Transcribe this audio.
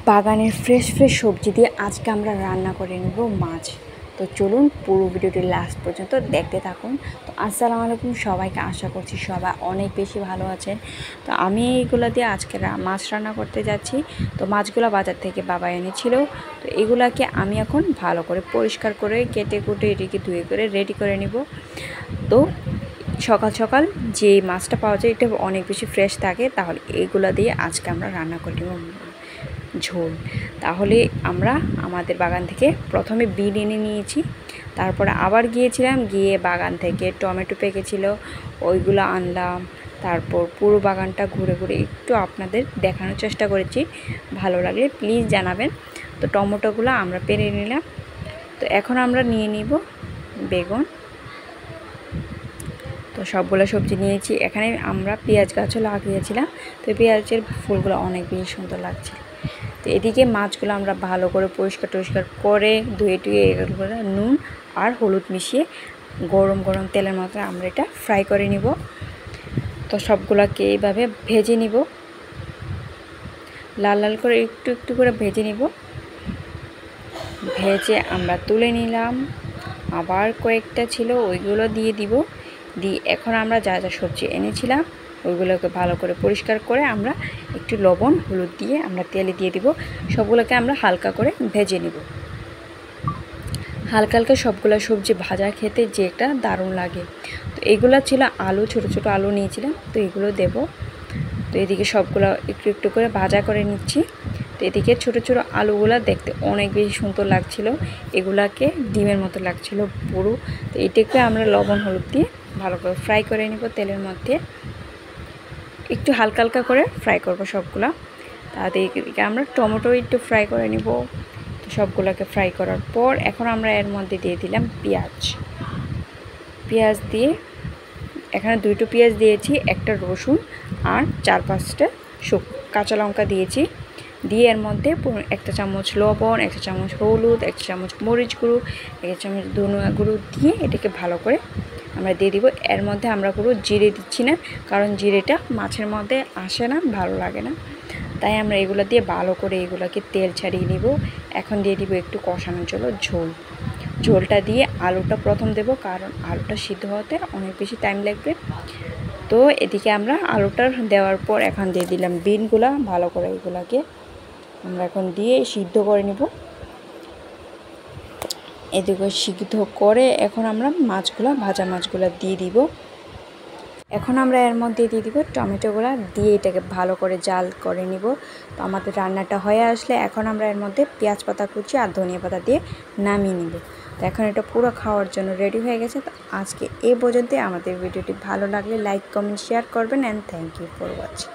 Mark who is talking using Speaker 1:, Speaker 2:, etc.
Speaker 1: বাগানের ফ্রেশ সবজি দিয়ে আজকে আমরা রান্না করে নেব মাছ। তো চলুন পুরো ভিডিওটি লাস্ট পর্যন্ত দেখতে থাকুন। তো আসসালামু আলাইকুম সবাইকে, আশা করছি সবাই অনেক বেশি ভালো আছেন। তো আমি এইগুলো দিয়ে আজকে মাছ রান্না করতে যাচ্ছি। তো মাছগুলো বাজার থেকে বাবা এনেছিল। তো এগুলাকে আমি এখন ভালো করে পরিষ্কার করে কেটে কুটে এটিকে ধুয়ে করে রেডি করে নিব। তো সকাল সকাল যে মাছটা পাওয়া যায় এটা অনেক বেশি ফ্রেশ থাকে, তাহলে এইগুলো দিয়ে আজকে আমরা রান্না করে নেব ঝোল। তাহলে আমরা আমাদের বাগান থেকে প্রথমে বিন এনে নিয়েছি, তারপরে আবার গিয়েছিলাম, গিয়ে বাগান থেকে টমেটো পেকেছিল ওইগুলো আনলাম। তারপর পুরো বাগানটা ঘুরে ঘুরে একটু আপনাদের দেখানোর চেষ্টা করেছি, ভালো লাগলে প্লিজ জানাবেন। তো টমেটোগুলো আমরা পেরে নিলাম। তো এখন আমরা নিয়ে নিব বেগুন। তো সবগুলো সবজি নিয়েছি। এখানে আমরা পেঁয়াজ গাছও লাগিয়েছিলাম, তো পেঁয়াজের ফুলগুলো অনেক বেশি সুন্দর লাগছে। তো এদিকে মাছগুলো আমরা ভালো করে পরিষ্কার করে ধুয়ে টুয়ে এগুলো নুন আর হলুদ মিশিয়ে গরম গরম তেলের মধ্যে আমরা এটা ফ্রাই করে নিব। তো সবগুলোকে এইভাবে ভেজে নিব, লাল লাল করে একটু একটু করে ভেজে নিব। ভেজে আমরা তুলে নিলাম। আবার কয়েকটা ছিল ওইগুলো দিয়ে দিব। দিয়ে এখন আমরা যা যা সবজি এনেছিলাম ওইগুলোকে ভালো করে পরিষ্কার করে আমরা একটু লবণ হলুদ দিয়ে আমরা তেলে দিয়ে দিব। সবগুলোকে আমরা হালকা করে ভেজে নিব। হালকা হালকা সবগুলো সবজি ভাজা খেতে যে একটা দারুণ লাগে। তো এইগুলো ছিল আলু, ছোট ছোট আলু নিয়েছিলাম, তো এগুলো দেব। তো এদিকে সবগুলো একটু একটু করে ভাজা করে নিচ্ছি। তো এদিকে ছোট ছোট আলুগুলো দেখতে অনেক বেশি সুন্দর লাগছিল, এগুলাকে ডিমের মতো লাগছিল পুরো। তো এটাকে আমরা লবণ হলুদ দিয়ে ভালো করে ফ্রাই করে নিব তেলের মধ্যে, একটু হালকা হালকা করে ফ্রাই করব সবগুলা। তাদেরকে আমরা টমেটো একটু ফ্রাই করে নিব। তো সবগুলোকে ফ্রাই করার পর এখন আমরা এর মধ্যে দিয়ে দিলাম পেঁয়াজ দিয়ে, এখানে 2টো পেঁয়াজ দিয়েছি, একটা রসুন আর 4-5টা কাঁচা লঙ্কা দিয়েছি। দিয়ে এর মধ্যে 1 চামচ লবণ, 1 চামচ হলুদ, 1 চামচ মরিচ গুঁড়ো, 1 চামচ ধনিয়া গুঁড়ো দিয়ে এটাকে ভালো করে আমরা দিয়ে দিব। এর মধ্যে আমরা পুরো জিরে দিচ্ছি না, কারণ জিরেটা মাছের মধ্যে আসে না, ভালো লাগে না, তাই আমরা এগুলো দিয়ে ভালো করে এগুলোকে তেল ছাড়িয়ে নিব। এখন দিয়ে দিব একটু কষানোর জন্য ঝোলটা দিয়ে আলুটা প্রথম দেব, কারণ আলুটা সিদ্ধ হতে অনেক বেশি টাইম লাগবে। তো এদিকে আমরা আলুটা দেওয়ার পর এখন দিয়ে দিলাম বিনগুলা, ভালো করে এগুলাকে আমরা এখন দিয়ে সিদ্ধ করে নিব। এদিকে সিদ্ধ করে এখন আমরা ভাজা মাছগুলো দিয়ে দিব। এখন আমরা এর মধ্যে দিয়ে দিব টমেটোগুলো, দিয়ে এটাকে ভালো করে জাল করে নিব। তো আমাদের রান্নাটা হয়ে আসলে এখন আমরা এর মধ্যে পেঁয়াজ পাতা কুচি আর ধনিয়া পাতা দিয়ে নামিয়ে নিব। তো এখন এটা পুরো খাওয়ার জন্য রেডি হয়ে গেছে। তো আজকে এই পর্যন্তই। আমাদের ভিডিওটি ভালো লাগলে লাইক কমেন্ট শেয়ার করবেন, and thank you for watching.